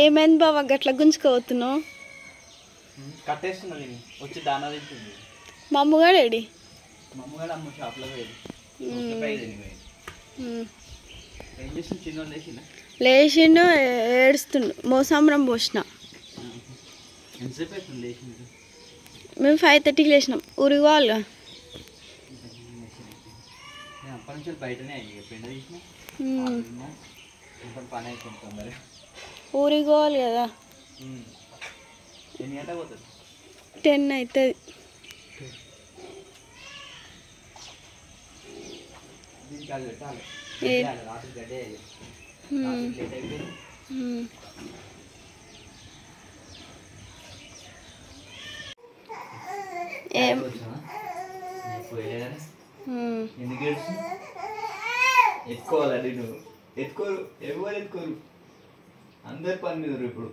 ఏమైంది బావ గట్ల గుంజుకోవతున్నావు? కట్టేస్తున్నా నేను వచ్చి దానా తింటుంది. మా అమ్మగాడేడి? మా అమ్మగాడు అమ్మ షాప్లో పోయేది. ఏం చేస్తుంది చిన్న లేచిందా? లేచిండు ఏడుస్తుండు. మోసాంబరం పోసిన. ఎంతసేపు అవుతుంది లేచింది? మేము 5:30కి లేచినాం. ఊరికి పోవాలిగా. నేను అప్పటి నుంచి బయటనే అయ్యి పెండ తీసిన పని అయిపోతుంది తొందరగా. ఊరికి పోవాలి కదా. ఎన్ని గంటలకు పోతుంది? 10 అవుతుంది. దీనికి అది పెట్టాలి రాత్రి గడ్డే లేట్ అయిపోయింది. ఎందుకు ఏడుస్తుంది? ఎత్తుకోవాలండి నువ్వు. ఎత్తుకోరు, ఎవరు ఎత్తుకోరు, అందరి పని మీద ఇప్పుడు.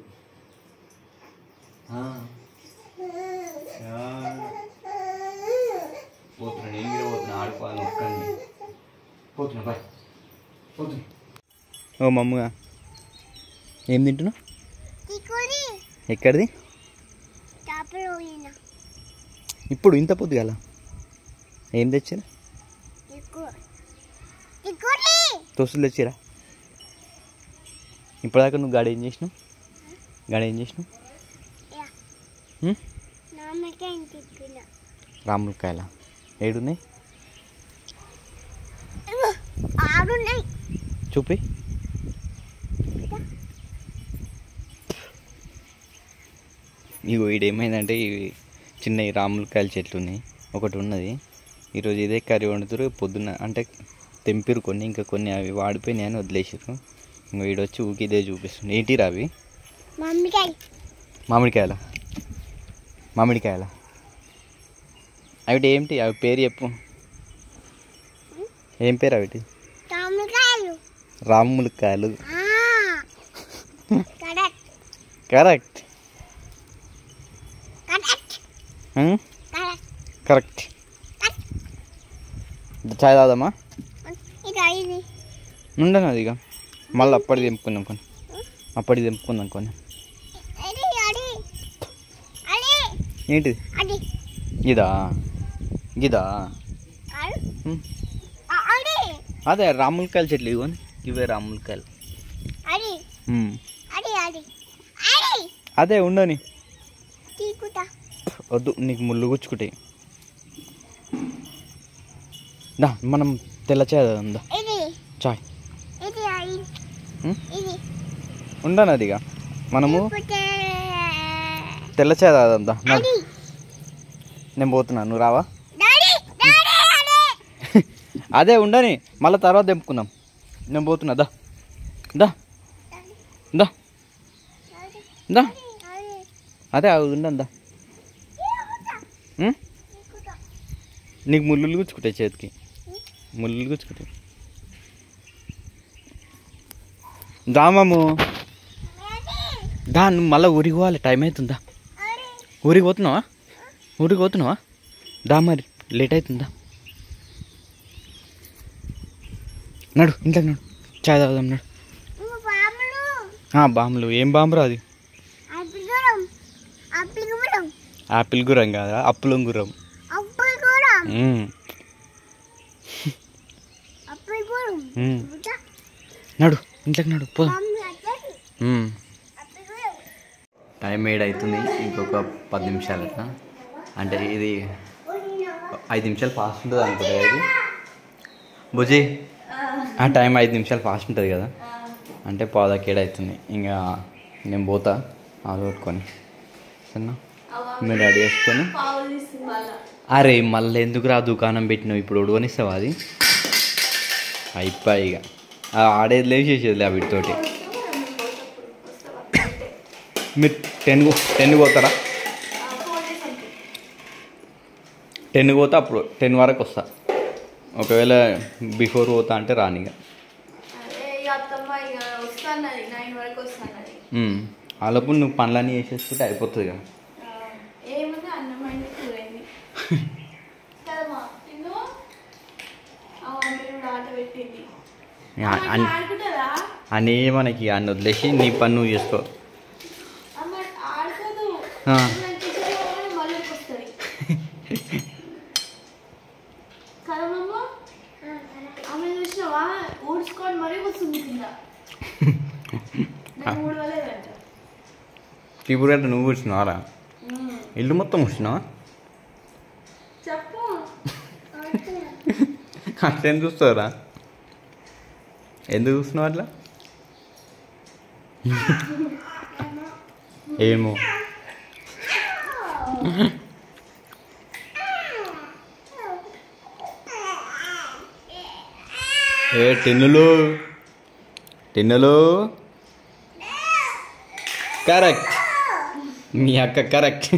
పోతున్నా నేను కూడా పోతున్నా ఆడుకోవాలి ఒక్కడిని. పోతున్నా బాయ్ పోతున్నా. ఓ మమ్మగా ఏం తింటున్నావు? ఎక్కడిది? ఇప్పుడు ఇంత పొద్దుగాల ఏం తెచ్చారా? తోసులు తెచ్చిరా? ఇప్పటిదాకా నువ్వు గాడి ఏం చేసినావు? రాములకాయల ఏడున్నాయి? చూపి. ఇగో ఈడేమైందంటే ఇవి చిన్న రాములకాయల చెట్లు ఉన్నాయి. ఒకటి ఉన్నది. ఈరోజు ఇదే కర్రీ వండుతారు. పొద్దున్న అంటే తెంపిరు కొన్ని, ఇంకా కొన్ని అవి వాడిపోయినాయి అని వదిలేసారు. ఇంకా వీడొచ్చి ఊకి ఇదే చూపిస్తుంది. ఏంటిరా అవి? మామిడికాయల అవిటి ఏంటి? అవి పేరు చెప్పు. ఏం పేరు అవిటి? రాములకాయలు. Correct correct. చాయ్ తాగుదామా? ఉండను అది. ఇక మళ్ళీ అప్పటిది తెంపుకుందాం కొన్ని. ఏంటిది? గిదా అదే రాములకాయల చెట్లు. ఇవ్వని ఇవే రాములకాయలు. అదే ఉండని. వద్దు, నీకు ముళ్ళు గుచ్చుకుంటాయి. దా మనం తెల్ల చాయ్ తాగుదా? చాయ్ ఉండను అదిగా. మనము తెల్ల చాయ్ తాగుదా? నేను పోతున్నా, నువ్వు రావా? అదే ఉండని, మళ్ళీ తర్వాత తెంపుకుందాం. నేను పోతున్నా. దా దా దా దా. అదే ఉండను దా. నీకు ముళ్ళు గుచ్చుకుంటాయి, చేతికి ముళ్ళు గుచ్చుకుంటాయి. దామము దా, నువ్వు మళ్ళీ ఊరికి పోవాలి. టైం అవుతుందా? ఊరికి పోతున్నావా? దా మరి, లేట్ అవుతుందా? నడు ఇంట్లోకి నడు, చాయ్ తాగుదాం నడు. బాంబులు ఏం బాంబురా అది? ఆపిల్ గురం కాదా, అప్పులం గురం. నడు ఇంట్లోకి నడు, పోదాం. టైం 7 అవుతుంది. ఇంకొక 10 నిమిషాలట. అంటే ఇది 5 నిమిషాలు ఫాస్ట్ ఉంటుంది అనుకుంటా ఇది. బుజీ ఆ టైం 5 నిమిషాలు ఫాస్ట్ ఉంటుంది కదా, అంటే 7:15 అవుతుంది. ఇంకా నేను పోతా ఆలు కొట్టుకొని. సరేనా? మీరు రెడీ చేసుకొని. అరే మళ్ళీ ఎందుకు రా దుకాణం పెట్టినావు? ఇప్పుడు ఉడవనిస్తావా అది? అయిపోయి ఇక ఆడేది లేవు, చేసేది వీటితోటి. మీరు 10 పోతారా? 10 పోతా, అప్పుడు 10 వరకు వస్తా. ఒకవేళ బిఫోర్ పోతా అంటే రానిగా. అలాపు నువ్వు పనులన్నీ చేసేసుకుంటే అయిపోతుంది కదా. అని మనకి అన్న వదిలేసి నీ పని నువ్వు చేసుకో. ఊడ్చుకొని మరీ కూర్చుంది కింద. ఇప్పుడు అంటే నువ్వు కూర్చున్నావారా? ఇల్లు మొత్తం కూర్చున్నావా? చెప్పు అట్లేం చూస్తావురా? ఎందుకు చూస్తున్నావు అట్లా? ఏమో ఏ టిన్నులు టిన్నులు కరెక్ట్, మీ అక్క కరెక్ట్.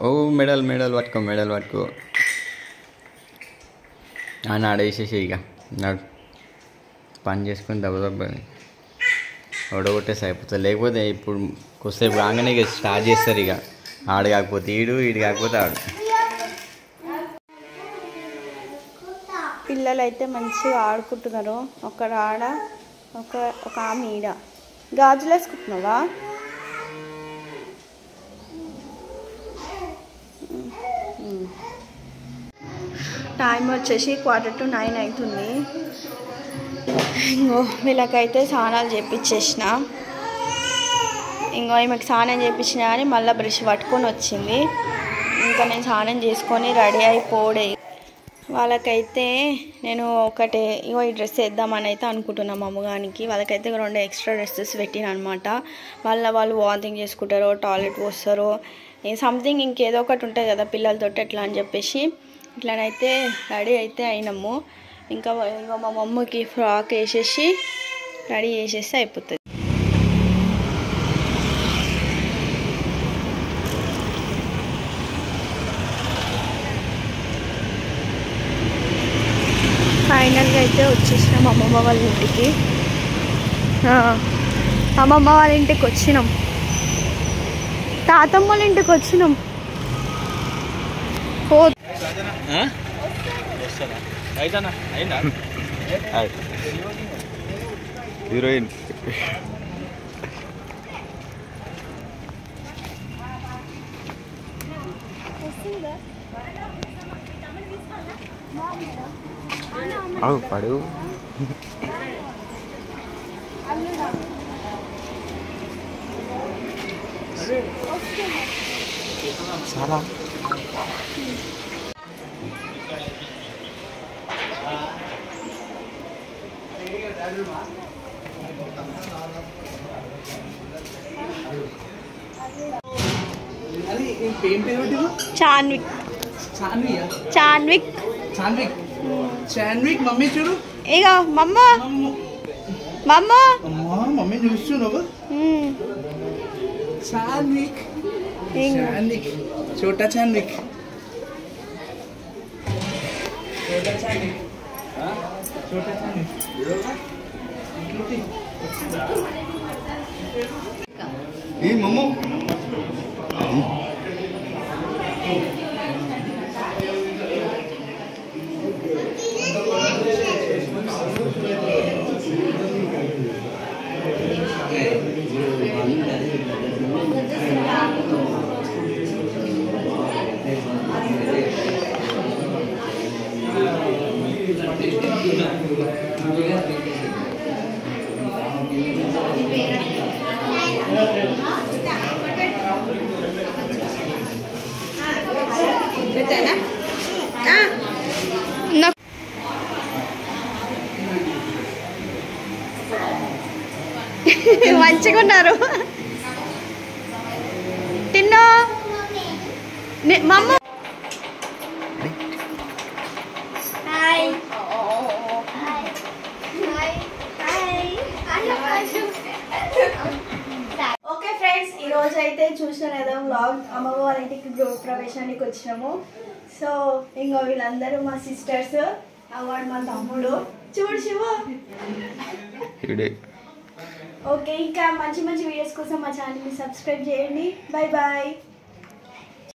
ఓ మెడల్ మెడల్ పట్టుకో, మెడల్ పట్టుకో అని ఆడేసేసి ఇక నాడు పని చేసుకొని దెబ్బ ఓడగొట్టేసి అయిపోతుంది. లేకపోతే ఇప్పుడు కొద్దిసేపు రాగానే ఇక స్టార్ట్ చేస్తారు. ఇక ఆడు కాకపోతే ఈడు, ఈడు కాకపోతే ఆడు. పిల్లలు అయితే మంచిగా ఆడుకుంటున్నారు. ఒక ఆడ ఒక ఆమె ఈడ. గాజులు వేసుకుంటున్నావా? టైం వచ్చేసి 8:45 అవుతుంది. ఇంకో వీళ్ళకైతే స్నానాలు చేపించేసిన. ఇంకో ఈమెకు స్నానం చేయించిన కానీ మళ్ళీ బ్రష్ పట్టుకొని వచ్చింది. ఇంకా నేను స్నానం చేసుకొని రెడీ అయిపోడే. వాళ్ళకైతే నేను ఒకటే ఇగో ఈ డ్రెస్ వేద్దామని అయితే అనుకుంటున్నాను. మా అమ్మగానికి వాళ్ళకైతే 2 ఎక్స్ట్రా డ్రెస్సెస్ పెట్టిన అనమాట. వాళ్ళు వాంతింగ్ చేసుకుంటారో, టాయిలెట్ పోస్తారో, సంథింగ్ ఇంకేదో ఒకటి ఉంటుంది కదా పిల్లలతో ఎట్లా అని చెప్పేసి ఇట్లానైతే రెడీ అయితే అయినాము. ఇంకా మా మమ్మీకి ఫ్రాక్ వేసేసి రెడీ చేసేసి అయిపోతుంది. ఫైనల్గా అయితే వచ్చేసినాం అమ్మమ్మ వాళ్ళ ఇంటికి. అమ్మమ్మ వాళ్ళ ఇంటికి వచ్చినాం, తాతమ్మ వాళ్ళ ఇంటికి వచ్చినాం. హీరోయిన్ పడు చాలా చాన్విక్ చాన్విక్ చాన్విక్ చాన్విక్ మమ్మీ చూడు. ఇక మమ్మ అమ్మా మమ్మీ చూస్తున్నావు. చాన్విక్ చాన్విక్ छोटा చాన్విక్ छोटा చాన్విక్ छोटा చాన్విక్ ఏ మమ్మ మంచిగా ఉన్నారు. తిన్నా మమ్మ. ఓకే ఫ్రెండ్స్, ఈరోజు అయితే చూసిన కదా వ్లాగ్. అమ్మమ్మ వాళ్ళ ఇంటికి గృహ ప్రవేశానికి వచ్చినాము. సో ఇంకో వీళ్ళందరూ మా సిస్టర్స్, అవాడు మా తమ్ముడు. చూడు శివు. ఓకే, ఇంకా మంచి మంచి వీడియోస్ కోసం మా ఛానల్ని సబ్స్క్రైబ్ చేయండి. Bye bye.